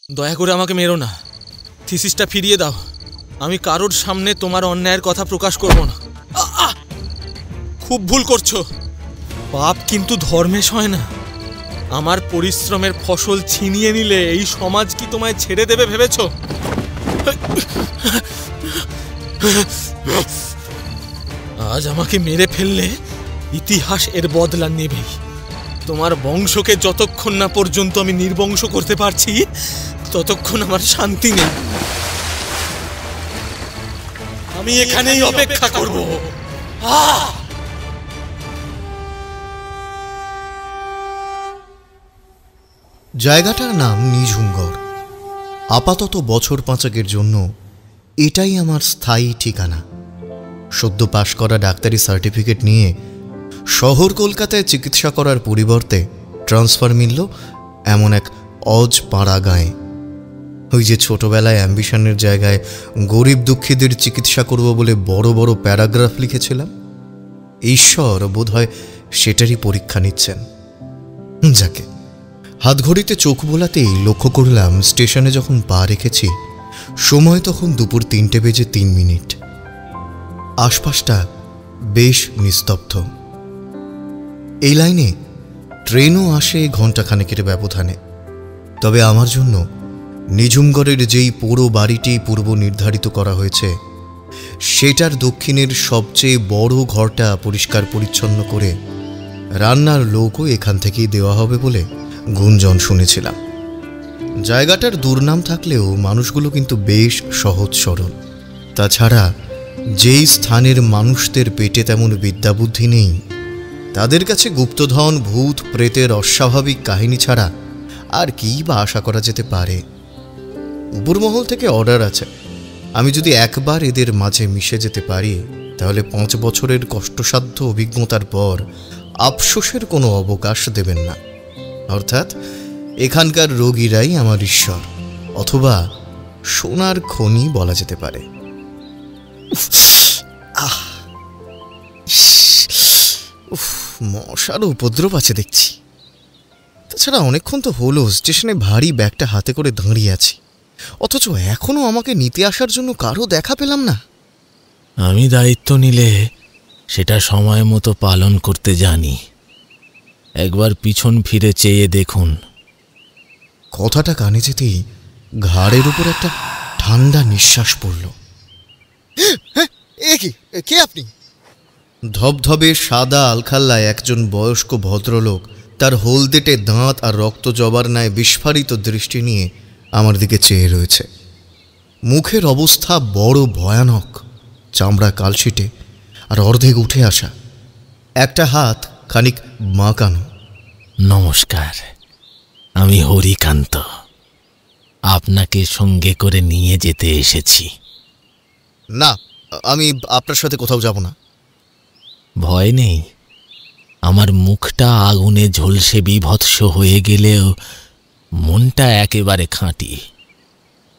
দয়া করে আমাকে মেরো না, থিসিসটা ফিরিয়ে দাও। আমি কারোর সামনে তোমার অন্যায়ের কথা প্রকাশ করব না। খুব ভুল করছো। পাপ কিন্তু ধর্মেশ হয় না। আমার পরিশ্রমের ফসল ছিনিয়ে নিলে এই সমাজ কি তোমায় ছেড়ে দেবে ভেবেছ? আজ আমাকে মেরে ফেললে ইতিহাস এর বদলা নেবেই। তোমার বংশকে যতক্ষণ না পর্যন্ত আমি নির্বংশ করতে পারছি ততক্ষণ আমার শান্তি নেই। আমি এখানেই অপেক্ষা করব। জায়গাটার নাম নিঝুমগড়। আপাতত বছর ৫ জন্য এটাই আমার স্থায়ী ঠিকানা। সদ্য পাশ করা ডাক্তারি সার্টিফিকেট নিয়ে শহর কলকাতায় চিকিৎসা করার পরিবর্তে ট্রান্সফার মিলল এমন এক অজপাড়া গাঁয়ে। ওই যে ছোটবেলায় অ্যাম্বিশনের জায়গায় গরিব দুঃখীদের চিকিৎসা করব বলে বড় বড় প্যারাগ্রাফ লিখেছিলাম, ঈশ্বর বোধহয় সেটারই পরীক্ষা নিচ্ছেন। যাকে হাতঘড়িতে চোখ বোলাতেই লক্ষ্য করলাম স্টেশনে যখন পা রেখেছি সময় তখন দুপুর ৩:৩ আশপাশটা বেশ নিস্তব্ধ। এই লাইনে ট্রেনও আসে ঘণ্টাখানেকের ব্যবধানে। তবে আমার জন্য নিঝুমগড়ের যেই পুরো বাড়িটি পূর্ব নির্ধারিত করা হয়েছে সেটার দক্ষিণের সবচেয়ে বড় ঘরটা পরিষ্কার পরিচ্ছন্ন করে রান্নার লোকও এখান থেকেই দেওয়া হবে বলে গুঞ্জন শুনেছিলাম। জায়গাটার দুর্নাম থাকলেও মানুষগুলো কিন্তু বেশ সহজ সরল। তাছাড়া যেই স্থানের মানুষদের পেটে তেমন বিদ্যাবুদ্ধি নেই তাদের কাছে গুপ্তধন, ভূত, প্রেতের অস্বাভাবিক কাহিনী ছাড়া আর কি বা আশা করা যেতে পারে। উপরমহল থেকে অর্ডার আছে, আমি যদি একবার এদের মাঝে মিশে যেতে পারি তাহলে ৫ বছরের কষ্টসাধ্য অভিজ্ঞতার পর আফসোসের কোনো অবকাশ দেবেন না। অর্থাৎ এখানকার রোগীরাই আমার ঈশ্বর, অথবা সোনার খনি বলা যেতে পারে। মশারও উপদ্রব আছে দেখছি। তাছাড়া অনেকক্ষণ তো হলো স্টেশনে ভারী ব্যাগটা হাতে করে দাঁড়িয়ে আছি, অথচ এখনো আমাকে নিতে আসার জন্য কারো দেখা পেলাম না। আমি দায়িত্ব নিলে সেটা সময় মতো পালন করতে জানি। একবার পিছন ফিরে চেয়ে দেখুন। কথাটা কানে যেতেই ঘাড়ের উপর একটা ঠান্ডা নিঃশ্বাস পড়ল। কে আপনি? ধবধবে সাদা আলখাল্লায় একজন বয়স্ক ভদ্রলোক, তার হলদেটে দাঁত আর রক্ত জবার ন্যায় বিস্ফারিত দৃষ্টি নিয়ে আমার দিকে চেয়ে রয়েছে। মুখের অবস্থা বড় ভয়ানক, চামড়া কালশিটে আর অর্ধেক উঠে আসা, একটা হাত খানিক বাঁকানো। নমস্কার, আমি হরিকান্ত। আপনাকে সঙ্গে করে নিয়ে যেতে এসেছি। না, আমি আপনার সাথে কোথাও যাব না। ভয় নেই, আমার মুখটা আগুনে ঝলসে বিভৎস হয়ে গেলেও মনটা একেবারে খাঁটি।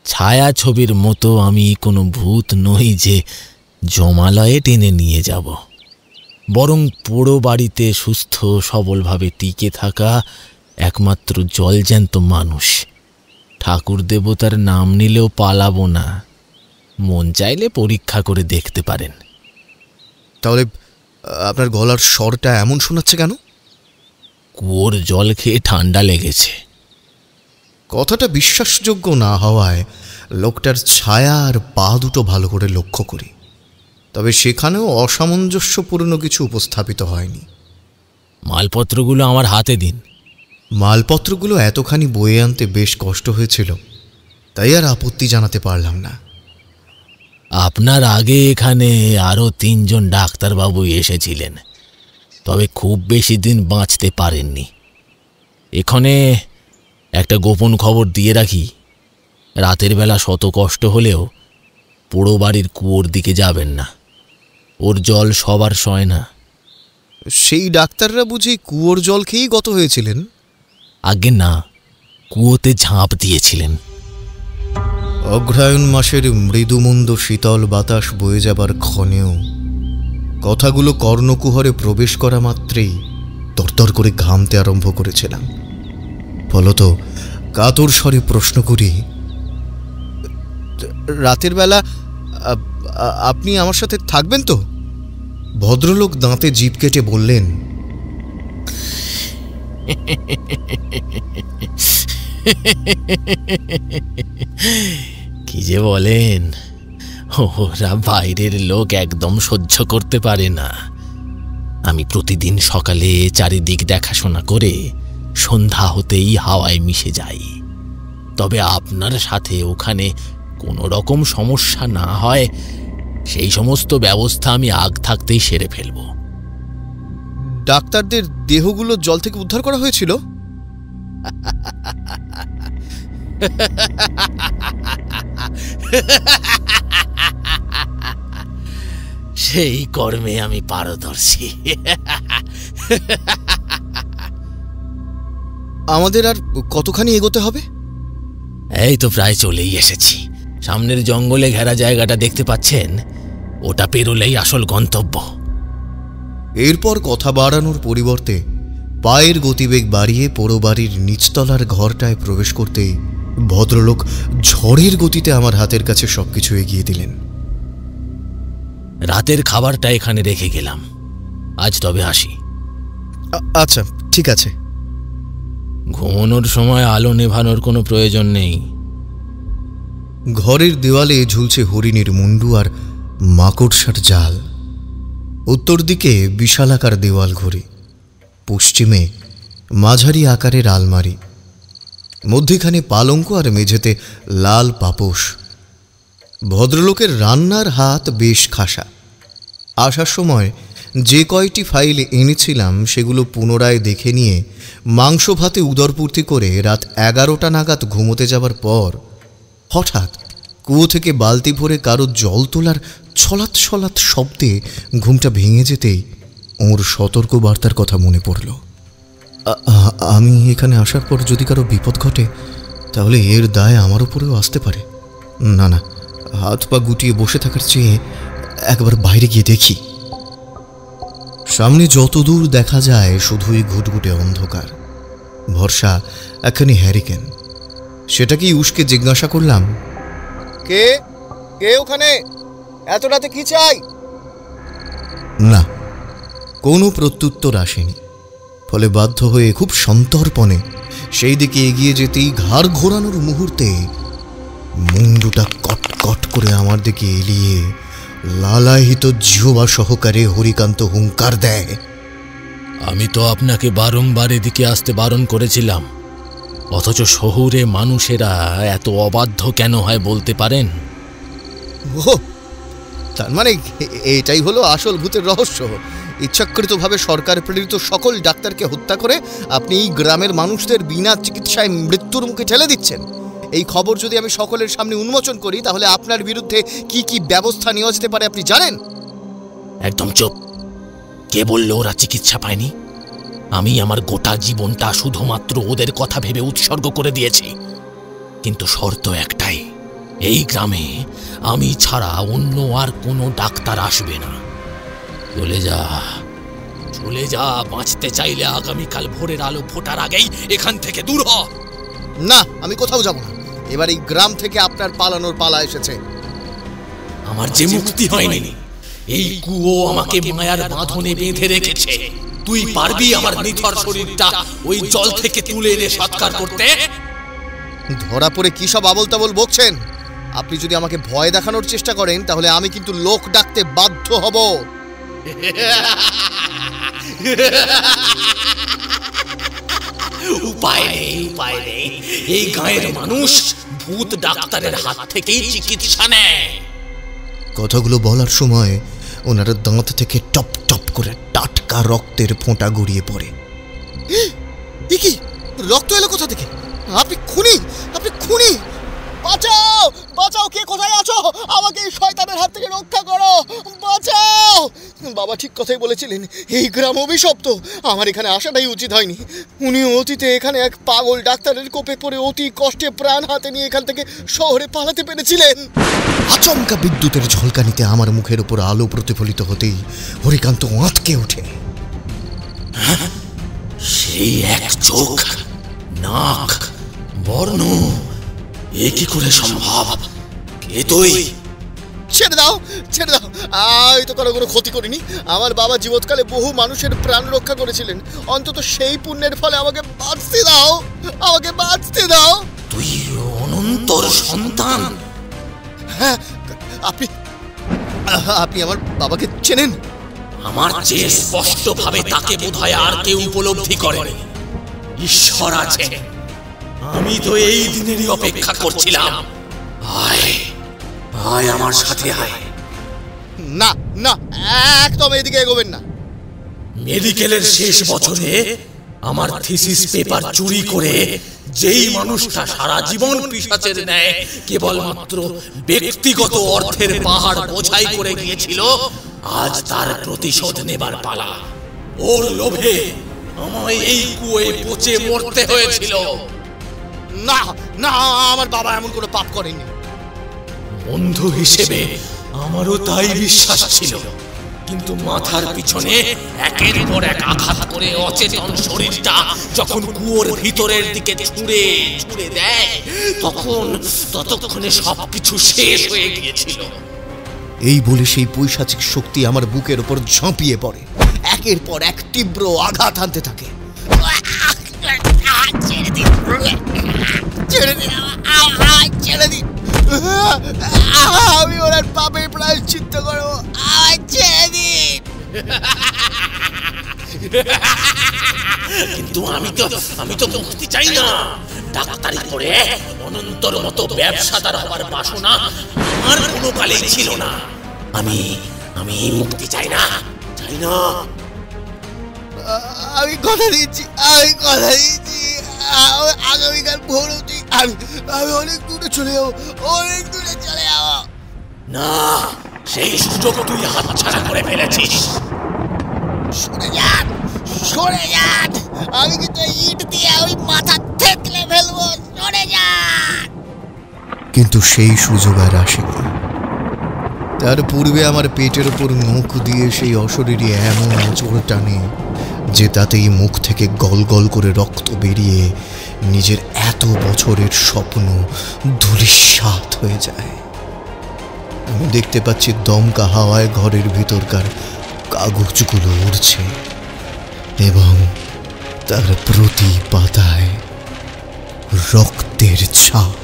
ছায়া ছবির মতো আমি কোনো ভূত নই যে জমালয়ে টেনে নিয়ে যাব। বরং পোড়ো বাড়িতে সুস্থ সবলভাবে টিকে থাকা একমাত্র জলজ্যান্ত মানুষ। ঠাকুর দেবতার নাম নিলেও পালাবো না। মন চাইলে পরীক্ষা করে দেখতে পারেন। তাহলে আপনার গলার স্বরটা এমন শোনাচ্ছে কেন? কুয়োর জল খেয়ে ঠান্ডা লেগেছে। কথাটা বিশ্বাসযোগ্য না হওয়ায় লোকটার ছায়া আর পা দুটো ভালো করে লক্ষ্য করি, তবে সেখানেও অসামঞ্জস্যপূর্ণ কিছু উপস্থাপিত হয়নি। মালপত্রগুলো আমার হাতে দিন। মালপত্রগুলো এতখানি বয়ে আনতে বেশ কষ্ট হয়েছিল, তাই আর আপত্তি জানাতে পারলাম না। আপনার আগে এখানে আরও ৩ জন ডাক্তারবাবু এসেছিলেন, তবে খুব বেশি দিন বাঁচতে পারেননি। এখানে একটা গোপন খবর দিয়ে রাখি, রাতের বেলা শত কষ্ট হলেও পোড়ো বাড়ির কুয়োর দিকে যাবেন না। ওর জল সবার সয় না। সেই ডাক্তাররা বুঝি কুয়োর জল খেয়েই গত হয়েছিলেন? আগে না, কুয়োতে ঝাঁপ দিয়েছিলেন। অগ্রহায়ণ মাসের মৃদুমন্দ শীতল বাতাস বয়ে যাবার ক্ষণেও কথাগুলো কর্ণকুহরে প্রবেশ করা মাত্রেই তরতর করে ঘামতে আরম্ভ করেছিলাম। ফলত কাতর স্বরে প্রশ্ন করি, রাতের বেলা আপনি আমার সাথে থাকবেন তো? ভদ্রলোক দাঁতে জিভ কেটে বললেন, কি যে বলেন, ওরা বাইরের লোক একদম সহ্য করতে পারে না। আমি প্রতিদিন সকালে চারিদিক দেখাশোনা করে সন্ধ্যা হতেই হাওয়ায় মিশে যাই। তবে আপনার সাথে ওখানে কোনো রকম সমস্যা না হয় সেই সমস্ত ব্যবস্থা আমি আগ থাকতেই সেরে ফেলব। ডাক্তারদের দেহগুলো জল থেকে উদ্ধার করা হয়েছিল? সেই কর্মে আমি পারদর্শী। আমাদের আর কতখানি এগোতে হবে? এই তো প্রায় চলেই এসেছি। সামনের জঙ্গলে ঘেরা জায়গাটা দেখতে পাচ্ছেন, ওটা পেরোলেই আসল গন্তব্য। এরপর কথা বাড়ানোর পরিবর্তে পায়ের গতিবেগ বাড়িয়ে পোড়ো বাড়ির নিচতলার ঘরটায় প্রবেশ করতেই ভদ্রলোক ঝড়ের গতিতে আমার হাতের কাছে সবকিছু এগিয়ে দিলেন। রাতের খাবারটা এখানে রেখে গেলাম, আজ তবে আসি। আচ্ছা, ঠিক আছে। ঘুমানোর সময় আলো নেভানোর কোনো প্রয়োজন নেই। ঘরের দেওয়ালে ঝুলছে হরিণের মুন্ডু আর মাকড়সার জাল। উত্তর দিকে বিশালাকার দেওয়াল ঘড়ি, পশ্চিমে মাঝারি আকারের আলমারি, মধ্যেখানে পালঙ্ক আর মেঝেতে লাল পাপোশ। ভদ্রলোকের রান্নার হাত বেশ খাসা। আসার সময় যে কয়টি ফাইল এনেছিলাম সেগুলো পুনরায় দেখে নিয়ে মাংস ভাতে উদরপূর্তি করে রাত 11টা নাগাদ ঘুমোতে যাবার পর হঠাৎ কুয়ো থেকে বালতি ভরে কারো জল তোলার ছলাৎ ছলাৎ শব্দে ঘুমটা ভেঙে যেতেই ওর সতর্ক বার্তার কথা মনে পড়ল। আমি এখানে আসার পর যদি কারো বিপদ ঘটে তাহলে এর দায় আমার উপরেও আসতে পারে। না না, হাত পা গুটিয়ে বসে থাকার চেয়ে একবার বাইরে গিয়ে দেখি। সামনে যতদূর দেখা যায় শুধুই ঘুটঘুটে অন্ধকার, ভরসা একখানি হ্যারিকেন। সেটাকেই উস্কে জিজ্ঞাসা করলাম, কে কে ওখানে? এত রাতে কি চাই? না, কোনো প্রত্যুত্তর আসেনি। ফলে বাধ্য হয়ে খুব সন্তর্পণে সেই দিকে এগিয়ে যেতেই ঘাড় ঘোরানোর মুহূর্তে মুন্ডুটা কটকট করে আমার দিকে এলিয়ে লালায়িত জিহ্বা সহকারে হরিকান্ত হুঙ্কার দেয়, আমি তো আপনাকে বারংবার এদিকে আসতে বারণ করেছিলাম, অথচ শহুরে মানুষেরা এত অবাধ্য কেন হয় বলতে পারেন? ও, তার মানে এটাই হলো আসল ভূতের রহস্য। ইচ্ছাকৃতভাবে সরকার প্রেরিত সকল ডাক্তারকে হত্যা করে আপনি এই গ্রামের মানুষদের বিনা চিকিৎসায় মৃত্যুর মুখে ঠেলে দিচ্ছেন। এই খবর যদি আমি সকলের সামনে উন্মোচন করি তাহলে আপনার বিরুদ্ধে কি কি ব্যবস্থা নেওয়া যেতে পারে আপনি জানেন? একদম চুপ। কে বলল ওরা চিকিৎসা পায়নি? আমি আমার গোটা জীবনটা শুধুমাত্র ওদের কথা ভেবে উৎসর্গ করে দিয়েছি। কিন্তু শর্ত একটাই, এই গ্রামে আমি ছাড়া অন্য আর কোনো ডাক্তার আসবে না। চলে যা, চলে যা। বাঁচতে চাইলে আগামীকাল ভোরের আলো ফোটার আগেই এখান থেকে দূর হ। না, আমি কোথাও যাব না। এবার এই গ্রাম থেকে আপনার পালানোর পালা এসেছে। আমার যে মুক্তি হয়নি, এই কুয়ো আমাকে মায়ার বাঁধনে বেঁধে রেখেছে। তুই পারবি আমার নিথর শরীরটা ওই জল থেকে তুলে এনে সৎকার করতে? ধরা পড়ে কি সব আবল তাবল বকছেন? আপনি যদি আমাকে ভয় দেখানোর চেষ্টা করেন তাহলে আমি কিন্তু লোক ডাকতে বাধ্য হব। উপায় নেই, উপায় নেই। এই গাঁয়ের মানুষ ভূত ডাক্তারের হাত থেকেই চিকিৎসা নেয়। কথাগুলো বলার সময় ওনার দাঁত থেকে টপ টপ করে টাটকা রক্তের ফোঁটা গড়িয়ে পড়ে। কি রক্ত এলো কোথা থেকে? আপনি খুনি, আপনি খুনি! বাঁচাও, বাঁচাও! কে কোথায় আছো? আমাকে এই শয়তানের হাত থেকে রক্ষা করো, বাঁচাও! বাবা ঠিক কথাই বলেছিলেন, এই গ্রাম অভিশপ্ত। আমার এখানে আসাটাই উচিত হয়নি। উনি অতীতে এখানে এক পাগল ডাক্তারের কোপে পড়ে অতি কষ্টে প্রাণ হাতে নিয়ে এখান থেকে শহরে পালাতে পেরেছিলেন। আচমকা বিদ্যুতের ঝলকানিতে আমার মুখের উপর আলো প্রতিফলিত হতেই হরিকান্ত আঁতকে ওঠে। সেই এক চোখ, নাক, বর্ণ, এ কি করে সম্ভব? কে তুই? ছেড়ে দাও, ছেড়ে দাও। আমি তো কোনো ক্ষতি করিনি। আমার বাবা জীবৎকালে বহু মানুষের প্রাণ রক্ষা করেছিলেন। অন্তত সেই পুণ্যের ফলে আমাকে বাঁচতে দাও, আমাকে বাঁচতে দাও। তুই অনন্তর সন্তান? হ্যাঁ, আপনি আমার বাবাকে চেনেন? আমার চেয়ে স্পষ্টভাবে তাকে বোধহয় আর কেউ উপলব্ধি করেনি। ঈশ্বর আছে। আমি তো এই দিনেরই অপেক্ষা করছিলাম। আয় আয়, আমার সাথে আয়। না না, একদম এদিকে এগোবেন না। মেডিকেলের শেষ বছরে আমার থিসিস পেপার চুরি করে যেই মানুষটা সারা জীবন পিশাচের ন্যায় কেবলমাত্র ব্যক্তিগত অর্থের পাহাড় বোঝাই করে গিয়েছিল, আজ তার প্রতিশোধ নেবার পালা। ওর লোভে আমায় এই কুয়োয় পচে মরতে হয়েছিল। না না, আমার বাবা এমন কোনো পাপ করেনি। বন্ধু হিসেবে আমারও তাই বিশ্বাস ছিল, কিন্তু মাথার পিছনে একের পর এক আঘাত করে অচেতন শরীরটা যখন কুয়োর ভিতরের দিকে ছুঁড়ে ছুঁড়ে দেয়, ততক্ষণে সবকিছু শেষ হয়ে গিয়েছিল। এই বলে সেই পৈশাচিক শক্তি আমার বুকের উপর ঝাঁপিয়ে পড়ে, একের পর এক তীব্র আঘাত আনতে থাকে। ছেড়ে দিন, ছেড়ে দিন, ছেড়ে দিন। আমি ওনার পাপের প্রায়শ্চিত্ত করবো, ছেড়ে দিন। কিন্তু আমি তো মুক্তি চাই না। ডাক্তারি করে অনন্তর মতো ব্যবসাদার হবার বাসনা আমার কোনো কালেই ছিল না। আমি মুক্তি চাই না, চাই না। আমি কথা দিচ্ছি, আগামীকাল ভোর অবধি আমি অনেক দূরে চলে যাবো, অনেক দূরে চলে যাবো। না, সেই সুযোগ তুই হাতছাড়া করে ফেলেছিস। সরে যান, সরে যান। আমি কিন্তু ইট দিয়ে ওই মাথা থেতলে ফেলবো, সরে যান। কিন্তু সেই সুযোগ আর আসেনি। তার পূর্বে আমার পেটের ওপর মুখ দিয়ে সেই অশরীরী এমন আঁচড় টানে যে তাতেই মুখ থেকে গল গল করে রক্ত বেরিয়ে নিজের এত বছরের স্বপ্ন ধূলিসাৎ হয়ে যায়। আমি দেখতে পাচ্ছি দমকা হাওয়ায় ঘরের ভিতরকার কাগজগুলো উড়ছে এবং তার প্রতি পাতায় রক্তের ছাপ।